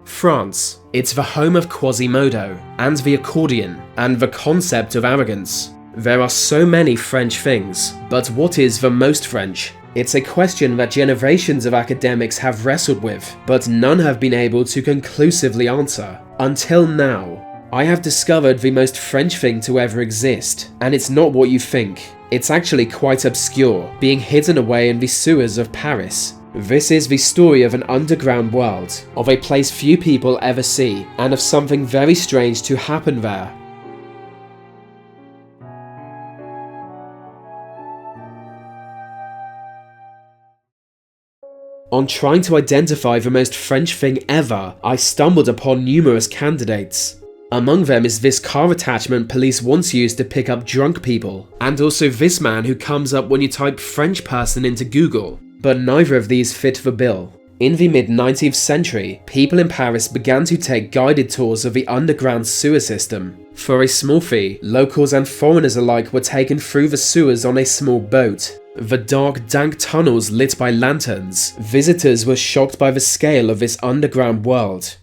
France. It's the home of Quasimodo, and the accordion, and the concept of arrogance. There are so many French things, but what is the most French? It's a question that generations of academics have wrestled with, but none have been able to conclusively answer. Until now. I have discovered the most French thing to ever exist, and it's not what you think. It's actually quite obscure, being hidden away in the sewers of Paris. This is the story of an underground world, of a place few people ever see, and of something very strange to happen there. On trying to identify the most French thing ever, I stumbled upon numerous candidates. Among them is this car attachment police once used to pick up drunk people, and also this man who comes up when you type French person into Google, but neither of these fit the bill. In the mid-19th century, people in Paris began to take guided tours of the underground sewer system. For a small fee, locals and foreigners alike were taken through the sewers on a small boat. The dark, dank tunnels lit by lanterns, visitors were shocked by the scale of this underground world.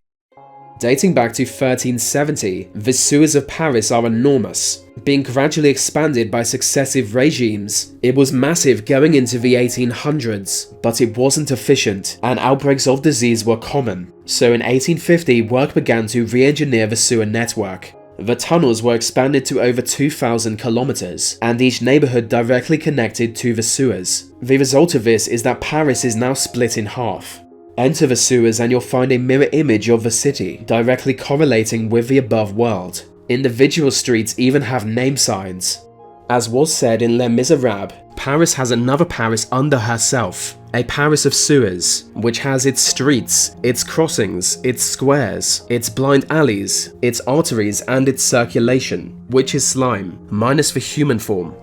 Dating back to 1370, the sewers of Paris are enormous. Being gradually expanded by successive regimes, it was massive going into the 1800s, but it wasn't efficient, and outbreaks of disease were common. So in 1850, work began to re-engineer the sewer network. The tunnels were expanded to over 2,000 kilometers, and each neighborhood directly connected to the sewers. The result of this is that Paris is now split in half. Enter the sewers and you'll find a mirror image of the city, directly correlating with the above world. Individual streets even have name signs. As was said in Les Miserables, Paris has another Paris under herself, a Paris of sewers, which has its streets, its crossings, its squares, its blind alleys, its arteries and its circulation, which is slime, minus the human form.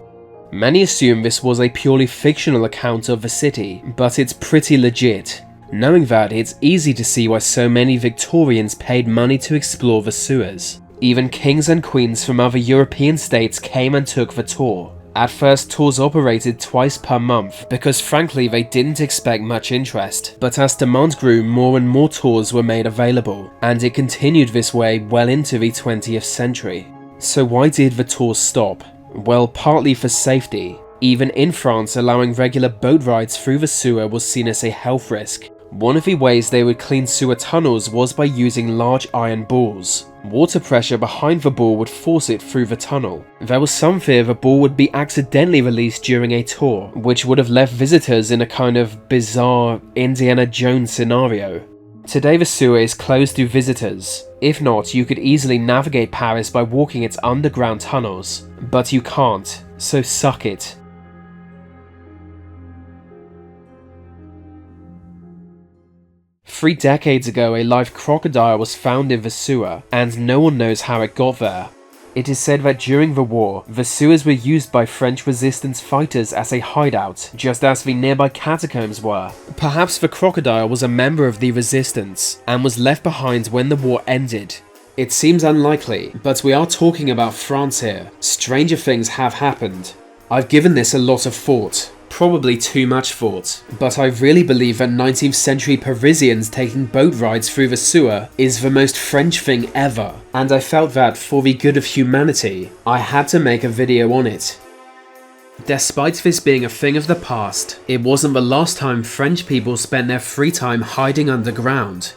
Many assume this was a purely fictional account of the city, but it's pretty legit. Knowing that, it's easy to see why so many Victorians paid money to explore the sewers. Even kings and queens from other European states came and took the tour. At first, tours operated twice per month, because frankly they didn't expect much interest, but as demand grew, more and more tours were made available, and it continued this way well into the 20th century. So why did the tours stop? Well, partly for safety. Even in France, allowing regular boat rides through the sewer was seen as a health risk. One of the ways they would clean sewer tunnels was by using large iron balls. Water pressure behind the ball would force it through the tunnel. There was some fear the ball would be accidentally released during a tour, which would have left visitors in a kind of bizarre Indiana Jones scenario. Today the sewer is closed to visitors. If not, you could easily navigate Paris by walking its underground tunnels. But you can't, so suck it. 3 decades ago, a live crocodile was found in the sewer, and no one knows how it got there. It is said that during the war, the sewers were used by French resistance fighters as a hideout, just as the nearby catacombs were. Perhaps the crocodile was a member of the resistance, and was left behind when the war ended. It seems unlikely, but we are talking about France here. Stranger things have happened. I've given this a lot of thought. Probably too much thought, but I really believe that 19th century Parisians taking boat rides through the sewer is the most French thing ever, and I felt that for the good of humanity, I had to make a video on it. Despite this being a thing of the past, it wasn't the last time French people spent their free time hiding underground.